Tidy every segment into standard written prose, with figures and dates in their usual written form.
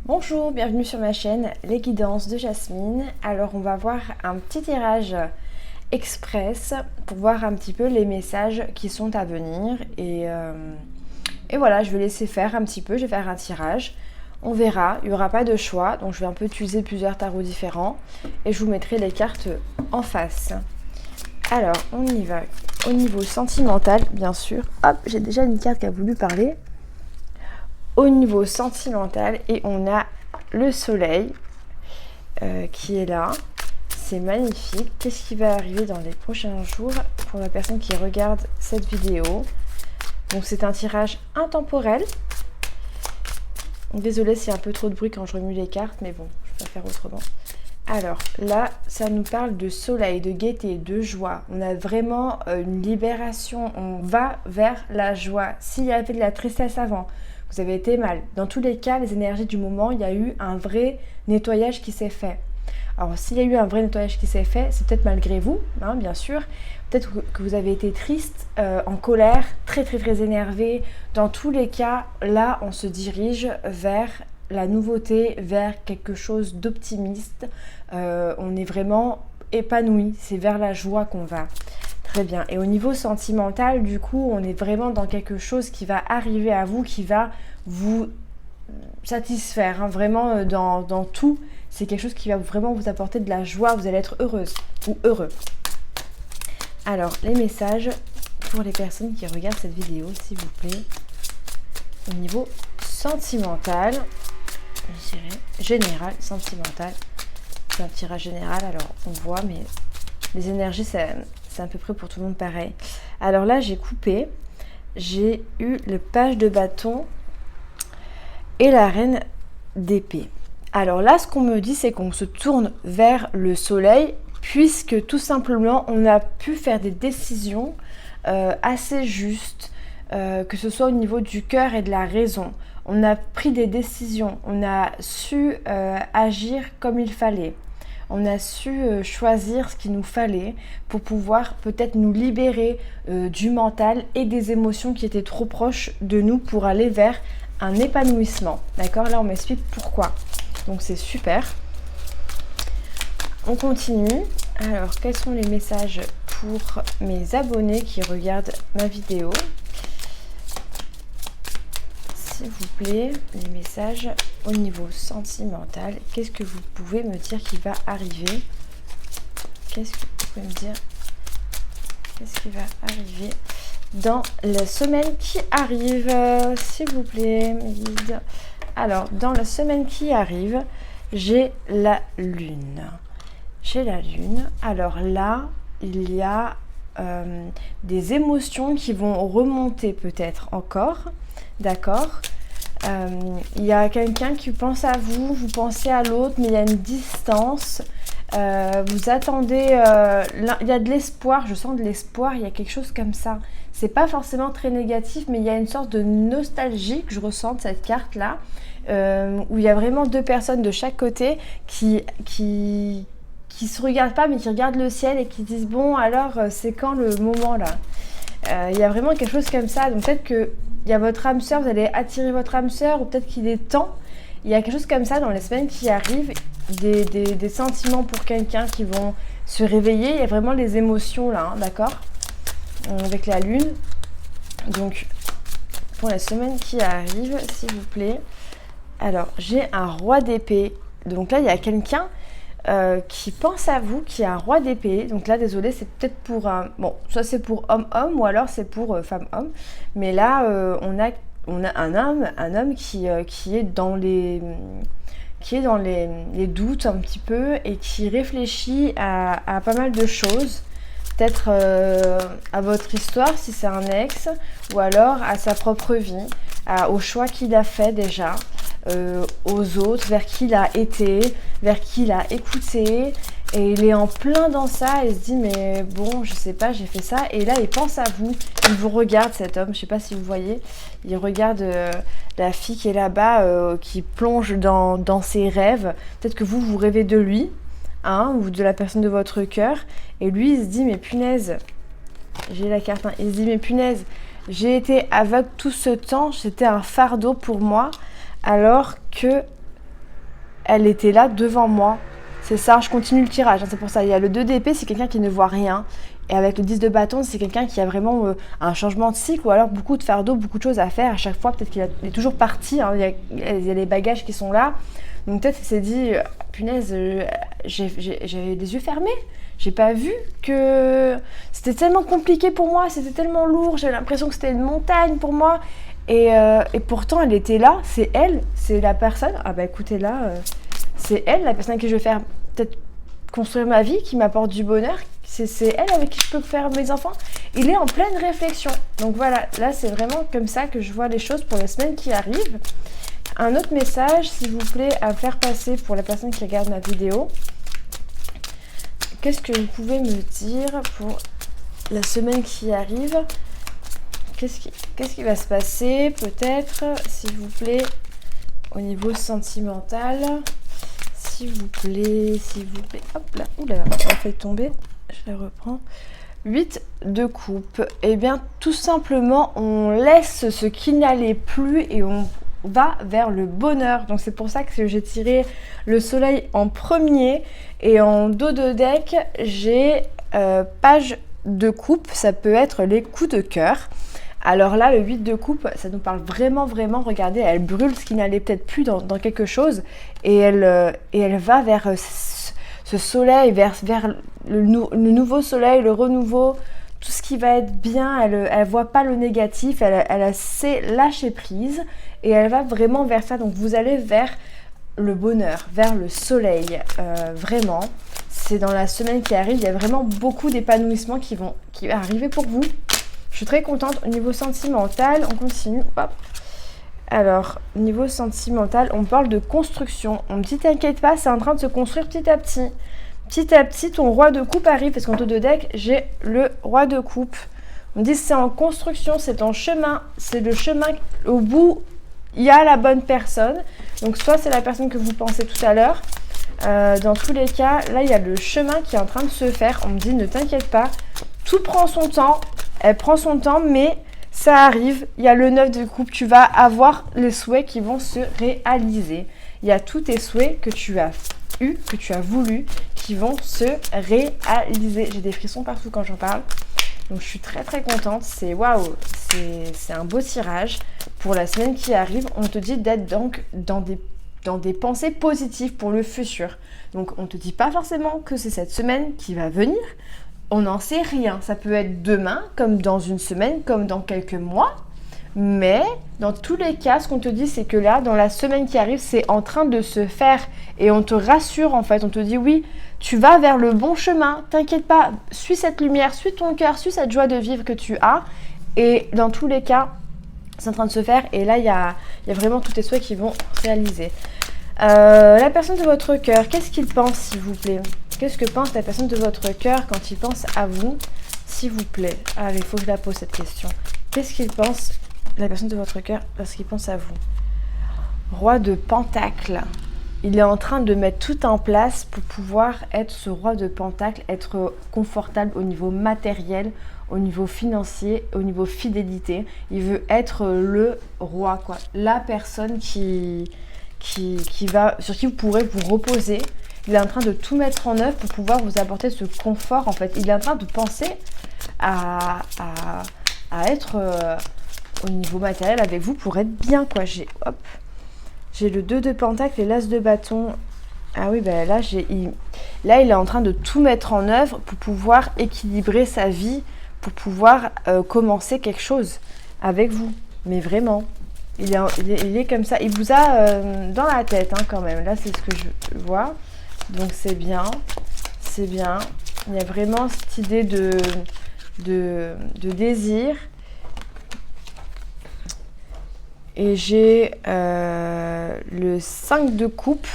Bonjour, bienvenue sur ma chaîne Les Guidances de Jasmine. Alors on va voir un petit tirage express pour voir un petit peu les messages qui sont à venir et voilà, je vais laisser faire un petit peu, je vais faire un tirage. On verra, il n'y aura pas de choix, donc je vais un peu utiliser plusieurs tarots différents et je vous mettrai les cartes en face. Alors on y va au niveau sentimental bien sûr. Hop, j'ai déjà une carte qui a voulu parler. Au niveau sentimental et on a le soleil qui est là, c'est magnifique. Qu'est-ce qui va arriver dans les prochains jours pour la personne qui regarde cette vidéo? Donc c'est un tirage intemporel. Désolée s'il y a un peu trop de bruit quand je remue les cartes, mais bon, je vais faire autrement. Alors là, ça nous parle de soleil, de gaieté, de joie. On a vraiment une libération, on va vers la joie. S'il y avait de la tristesse avant, vous avez été mal. Dans tous les cas, les énergies du moment, il y a eu un vrai nettoyage qui s'est fait. Alors, s'il y a eu un vrai nettoyage qui s'est fait, c'est peut-être malgré vous, hein, bien sûr. Peut-être que vous avez été triste, en colère, très énervé. Dans tous les cas, là, on se dirige vers la nouveauté, vers quelque chose d'optimiste. On est vraiment épanoui, c'est vers la joie qu'on va. Très bien. Et au niveau sentimental, du coup, on est vraiment dans quelque chose qui va arriver à vous, qui va vous satisfaire, hein, vraiment dans tout. C'est quelque chose qui va vraiment vous apporter de la joie, vous allez être heureuse ou heureux. Alors, les messages pour les personnes qui regardent cette vidéo, s'il vous plaît. Au niveau sentimental, je dirais général, sentimental. C'est un tirage général, alors on voit, mais les énergies, c'est à peu près pour tout le monde pareil. Alors là, j'ai coupé. J'ai eu le page de bâton et la reine d'épée. Alors là, ce qu'on me dit, c'est qu'on se tourne vers le soleil, puisque tout simplement, on a pu faire des décisions assez justes, que ce soit au niveau du cœur et de la raison. On a pris des décisions, on a su agir comme il fallait. On a su choisir ce qu'il nous fallait pour pouvoir peut-être nous libérer du mental et des émotions qui étaient trop proches de nous pour aller vers un épanouissement. D'accord? Là, on m'explique pourquoi. Donc, c'est super. On continue. Alors, quels sont les messages pour mes abonnés qui regardent ma vidéo? S'il vous plaît, les messages au niveau sentimental. Qu'est-ce que vous pouvez me dire qui va arriver? Qu'est-ce que vous pouvez me dire? Qu'est-ce qui va arriver dans la semaine qui arrive, s'il vous plaît, mes guides? Alors, dans la semaine qui arrive, j'ai la lune. J'ai la lune. Alors là, il y a des émotions qui vont remonter peut-être encore. D'accord. Il y a quelqu'un qui pense à vous, vous pensez à l'autre, mais il y a une distance. Vous attendez, il y a de l'espoir, je sens de l'espoir, il y a quelque chose comme ça. C'est pas forcément très négatif, mais il y a une sorte de nostalgie que je ressens de cette carte-là, où il y a vraiment deux personnes de chaque côté qui se regardent pas, mais qui regardent le ciel et qui disent bon, alors c'est quand le moment là? Il y a vraiment quelque chose comme ça, donc peut-être que il y a votre âme sœur, vous allez attirer votre âme sœur, ou peut-être qu'il est temps. Il y a quelque chose comme ça dans les semaines qui arrivent, des sentiments pour quelqu'un qui vont se réveiller. Il y a vraiment les émotions là, hein, d'accord, avec la lune. Donc, pour la semaine qui arrive, s'il vous plaît. Alors, j'ai un roi d'épée. Donc là, il y a quelqu'un qui pense à vous, qui est un roi d'épée. Donc là, désolé, c'est peut-être pour un... Bon, soit c'est pour homme-homme ou alors c'est pour femme-homme. Mais là, on a un homme qui est dans les doutes un petit peu et qui réfléchit à pas mal de choses. Peut-être à votre histoire si c'est un ex, ou alors à sa propre vie, au choix qu'il a fait déjà. Aux autres, vers qui il a été, vers qui il a écouté, et il est en plein dans ça, il se dit mais bon, je sais pas, j'ai fait ça, et là il pense à vous, il vous regarde, cet homme, je sais pas si vous voyez, il regarde la fille qui est là-bas, qui plonge dans ses rêves. Peut-être que vous rêvez de lui, hein, ou de la personne de votre cœur, et lui il se dit mais punaise, j'ai la carte, hein, il se dit mais punaise, j'ai été aveugle tout ce temps, c'était un fardeau pour moi, alors que elle était là devant moi. C'est ça, je continue le tirage, hein, c'est pour ça. Il y a le 2 d'épée, c'est quelqu'un qui ne voit rien. Et avec le 10 de bâton, c'est quelqu'un qui a vraiment un changement de cycle ou alors beaucoup de fardeau, beaucoup de choses à faire. À chaque fois, peut-être qu'il est toujours parti, hein, il y a les bagages qui sont là. Donc peut-être qu'il s'est dit, punaise, j'avais les yeux fermés. J'ai pas vu que c'était tellement compliqué pour moi, c'était tellement lourd, j'avais l'impression que c'était une montagne pour moi. Et pourtant, elle était là, c'est elle, c'est la personne. Ah bah écoutez là, c'est elle, la personne avec qui je vais faire peut-être construire ma vie, qui m'apporte du bonheur. C'est elle avec qui je peux faire mes enfants. Il est en pleine réflexion. Donc voilà, là c'est vraiment comme ça que je vois les choses pour les semaines qui arrivent. Un autre message, s'il vous plaît, à faire passer pour la personne qui regarde ma vidéo. Qu'est-ce que vous pouvez me dire pour la semaine qui arrive? Qu'est-ce qui va se passer, peut-être, s'il vous plaît, au niveau sentimental? S'il vous plaît, s'il vous plaît. Hop là, oula, on a fait tomber. Je la reprends. 8 de coupe. Eh bien, tout simplement, on laisse ce qui n'allait plus et on va vers le bonheur. Donc c'est pour ça que j'ai tiré le soleil en premier et en dos de deck j'ai page de coupe, ça peut être les coups de cœur. Alors là le 8 de coupe, ça nous parle vraiment, regardez, elle brûle ce qui n'allait peut-être plus dans quelque chose et elle va vers ce soleil, vers le nouveau soleil, le renouveau, tout ce qui va être bien. Elle voit pas le négatif, elle sait lâcher prise et elle va vraiment vers ça. Donc vous allez vers le bonheur, vers le soleil, vraiment. C'est dans la semaine qui arrive, il y a vraiment beaucoup d'épanouissement qui va arriver pour vous. Je suis très contente. Au niveau sentimental, on continue. Hop. Alors, niveau sentimental, on parle de construction. On me dit, t'inquiète pas, c'est en train de se construire petit à petit. Petit à petit, ton roi de coupe arrive, parce qu'en dos de deck, j'ai le roi de coupe. On me dit, c'est en construction, c'est en chemin. C'est le chemin au bout, il y a la bonne personne. Donc, soit c'est la personne que vous pensez tout à l'heure. Dans tous les cas, là, il y a le chemin qui est en train de se faire. On me dit, ne t'inquiète pas, tout prend son temps. Elle prend son temps, mais ça arrive. Il y a le 9 de coupe. Tu vas avoir les souhaits qui vont se réaliser. Il y a tous tes souhaits que tu as eu, que tu as voulu, qui vont se réaliser. J'ai des frissons partout quand j'en parle. Donc, je suis très, contente. C'est waouh. C'est un beau tirage. Pour la semaine qui arrive, on te dit d'être donc dans des pensées positives pour le futur. Donc, on ne te dit pas forcément que c'est cette semaine qui va venir. On n'en sait rien. Ça peut être demain, comme dans une semaine, comme dans quelques mois. Mais dans tous les cas, ce qu'on te dit, c'est que là, dans la semaine qui arrive, c'est en train de se faire. Et on te rassure, en fait. On te dit, oui, tu vas vers le bon chemin. T'inquiète pas, suis cette lumière, suis ton cœur, suis cette joie de vivre que tu as. Et dans tous les cas, c'est en train de se faire. Et là, il y a vraiment tous tes souhaits qui vont se réaliser. La personne de votre cœur, qu'est-ce qu'il pense, s'il vous plaît? Qu'est-ce que pense la personne de votre cœur quand il pense à vous, s'il vous plaît? Allez, il faut que je la pose cette question. Qu'est-ce qu'il pense, la personne de votre cœur, lorsqu'il pense à vous? Roi de Pentacle. Il est en train de mettre tout en place pour pouvoir être ce roi de Pentacle, être confortable au niveau matériel, au niveau financier, au niveau fidélité. Il veut être le roi, quoi. La personne sur qui vous pourrez vous reposer. Il est en train de tout mettre en œuvre pour pouvoir vous apporter ce confort, en fait. Il est en train de penser à être au niveau matériel avec vous pour être bien, quoi. J'ai le 2 de Pentacle et l'As de bâton. Ah oui, ben là, il est en train de tout mettre en œuvre pour pouvoir équilibrer sa vie, pour pouvoir commencer quelque chose avec vous. Mais vraiment, il est comme ça. Il vous a dans la tête, hein, quand même. Là, c'est ce que je vois. Donc c'est bien, c'est bien. Il y a vraiment cette idée de désir. Et j'ai le 5 de coupe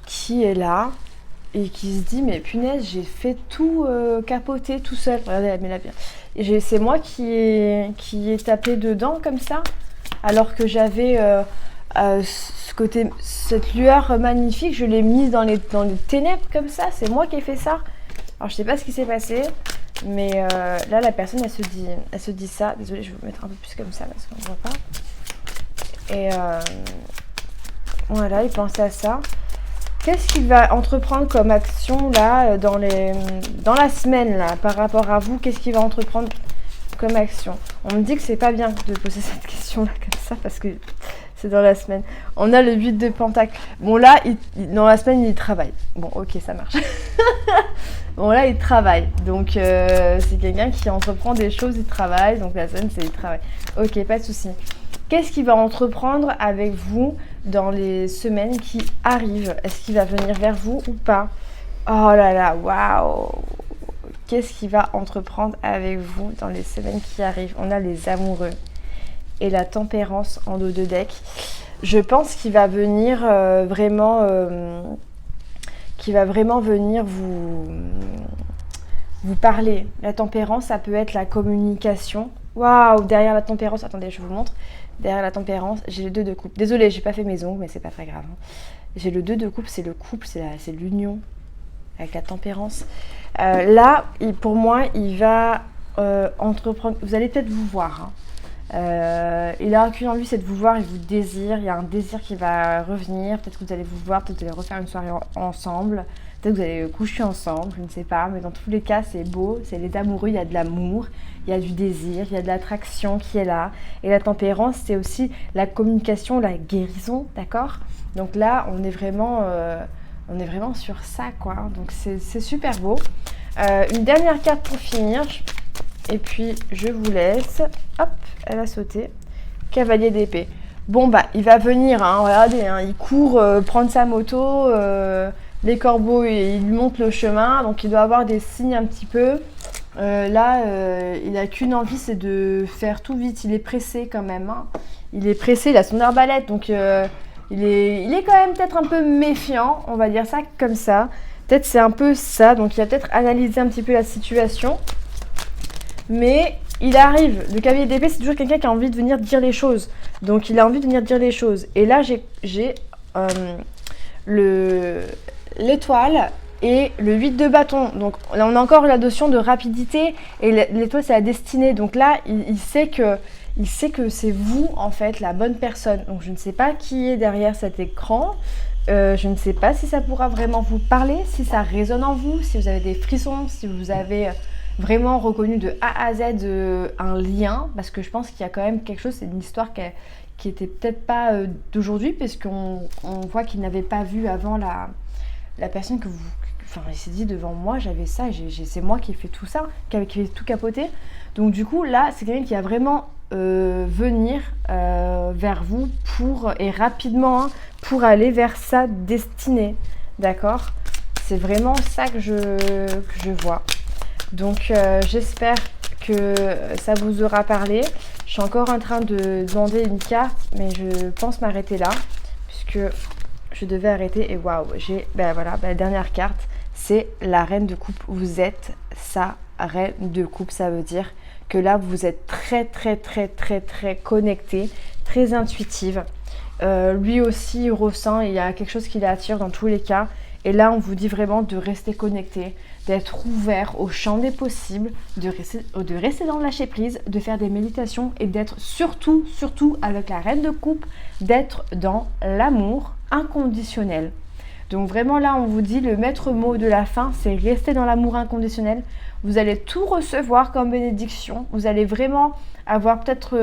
qui est là et qui se dit, mais punaise, j'ai fait tout capoter tout seul. Regardez, elle met la bien. Et c'est moi qui ai tapé dedans comme ça, alors que j'avais cette lueur magnifique, je l'ai mise dans les ténèbres comme ça. C'est moi qui ai fait ça. Alors je sais pas ce qui s'est passé, mais là la personne elle se dit ça. Désolée, je vais vous mettre un peu plus comme ça parce qu'on ne voit pas. Et Voilà, il pense à ça. Qu'est-ce qu'il va entreprendre comme action là dans la semaine là par rapport à vous? Qu'est-ce qu'il va entreprendre comme action? On me dit que c'est pas bien de poser cette question là comme ça parce que c'est dans la semaine. On a le 8 de pentacle. Bon là, dans la semaine, il travaille. Bon, ok, ça marche. Bon là, il travaille. Donc c'est quelqu'un qui entreprend des choses, il travaille. Donc la semaine, c'est il travaille. Ok, pas de souci. Qu'est-ce qu'il va entreprendre avec vous dans les semaines qui arrivent? Est-ce qu'il va venir vers vous ou pas? Oh là là, waouh! Qu'est-ce qu'il va entreprendre avec vous dans les semaines qui arrivent? On a les amoureux et la tempérance en dos de deck. Je pense qu'il va venir vraiment venir vous parler. La tempérance, ça peut être la communication. Waouh, derrière la tempérance, attendez, je vous montre. Derrière la tempérance, j'ai le 2 de coupe. Désolée, j'ai pas fait mes ongles, mais c'est pas très grave. J'ai le 2 de coupe, c'est le couple, c'est l'union avec la tempérance. Là, pour moi, il va entreprendre. Vous allez peut-être vous voir. Il a qu'une envie, c'est de vous voir, il vous désire. Il y a un désir qui va revenir. Peut-être que vous allez vous voir, peut-être que vous allez refaire une soirée ensemble. Peut-être que vous allez coucher ensemble, je ne sais pas. Mais dans tous les cas, c'est beau. C'est les amoureux, il y a de l'amour, il y a du désir, il y a de l'attraction qui est là. Et la tempérance, c'est aussi la communication, la guérison, d'accord? Donc là, on est vraiment sur ça, quoi. Donc c'est super beau. Une dernière carte pour finir. Et puis, je vous laisse. Hop, elle a sauté. Cavalier d'épée. Bon, bah, il va venir, hein, regardez, hein, il court prendre sa moto. Les corbeaux, ils lui montrent le chemin. Donc, il doit avoir des signes un petit peu. Là, il n'a qu'une envie, c'est de faire tout vite. Il est pressé quand même. Hein. Il est pressé, il a son arbalète. Donc, il est quand même peut-être un peu méfiant. On va dire ça comme ça. Peut-être c'est un peu ça. Donc, il va peut-être analyser un petit peu la situation. Mais il arrive. Le cavalier d'épée, c'est toujours quelqu'un qui a envie de venir dire les choses. Donc, il a envie de venir dire les choses. Et là, j'ai l'étoile et le 8 de bâton. Donc, là, on a encore la notion de rapidité. Et l'étoile, c'est la destinée. Donc là, il sait que c'est vous, en fait, la bonne personne. Donc, je ne sais pas qui est derrière cet écran. Je ne sais pas si ça pourra vraiment vous parler, si ça résonne en vous, si vous avez des frissons, si vous avez vraiment reconnu de A à Z un lien, parce que je pense qu'il y a quand même quelque chose, c'est une histoire qui était peut-être pas d'aujourd'hui, parce qu'on voit qu'il n'avait pas vu avant la personne que vous... Enfin, il s'est dit devant moi, j'avais ça, c'est moi qui ai fait tout ça, qui ai tout capoté. Donc du coup, là, c'est quelqu'un qui va vraiment venir vers vous et rapidement, hein, pour aller vers sa destinée. D'accord? C'est vraiment ça que je vois. Donc j'espère que ça vous aura parlé. Je suis encore en train de demander une carte, mais je pense m'arrêter là, puisque je devais arrêter. Et waouh, la dernière carte, c'est la reine de coupe. Vous êtes sa reine de coupe, ça veut dire que là, vous êtes très, très, très, très, très connecté, très intuitive. Lui aussi, il ressent, il y a quelque chose qui l'attire dans tous les cas. Et là, on vous dit vraiment de rester connecté, d'être ouvert au champ des possibles, de rester dans le lâcher prise, de faire des méditations et d'être surtout avec la reine de coupe, d'être dans l'amour inconditionnel. Donc vraiment là, on vous dit le maître mot de la fin, c'est rester dans l'amour inconditionnel. Vous allez tout recevoir comme bénédiction. Vous allez vraiment avoir peut-être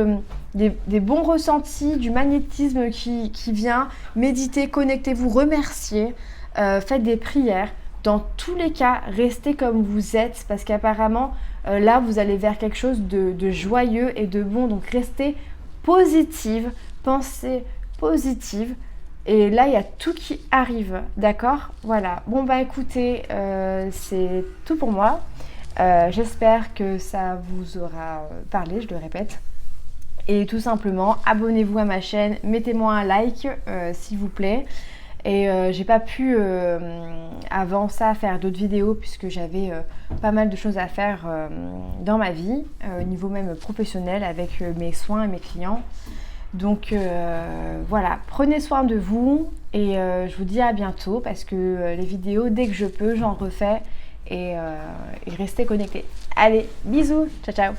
des bons ressentis, du magnétisme qui vient. Méditez, connectez-vous, remerciez, faites des prières. Dans tous les cas, restez comme vous êtes parce qu'apparemment, là, vous allez vers quelque chose de joyeux et de bon. Donc, restez positive, pensez positive. Et là, il y a tout qui arrive, d'accord? Voilà. Bon, bah écoutez, c'est tout pour moi. J'espère que ça vous aura parlé, je le répète. Et tout simplement, abonnez-vous à ma chaîne, mettez-moi un like, s'il vous plaît. Et j'ai pas pu avant ça faire d'autres vidéos puisque j'avais pas mal de choses à faire dans ma vie, au niveau même professionnel avec mes soins et mes clients. Donc voilà, prenez soin de vous et je vous dis à bientôt parce que les vidéos, dès que je peux, j'en refais et restez connectés. Allez, bisous, ciao ciao.